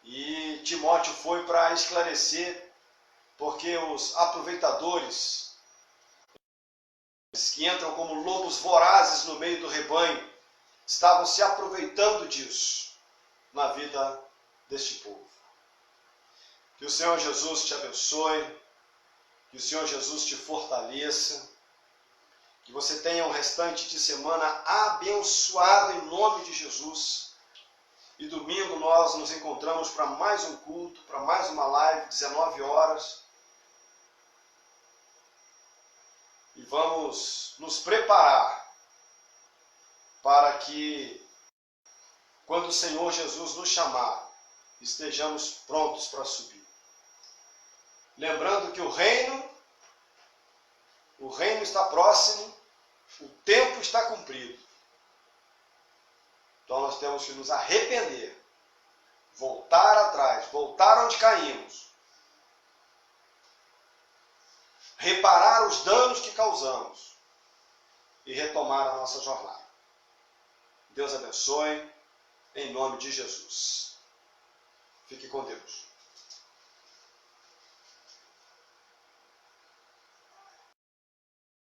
E Timóteo foi para esclarecer, porque os aproveitadores, que entram como lobos vorazes no meio do rebanho, estavam se aproveitando disso na vida deste povo. Que o Senhor Jesus te abençoe, que o Senhor Jesus te fortaleça, que você tenha um restante de semana abençoado em nome de Jesus. E domingo nós nos encontramos para mais um culto, para mais uma live, 19 horas. E vamos nos preparar para que, quando o Senhor Jesus nos chamar, estejamos prontos para subir. Lembrando que o reino está próximo, o tempo está cumprido. Então nós temos que nos arrepender, voltar atrás, voltar onde caímos, reparar os danos que causamos e retomar a nossa jornada. Deus abençoe, em nome de Jesus. Fique com Deus.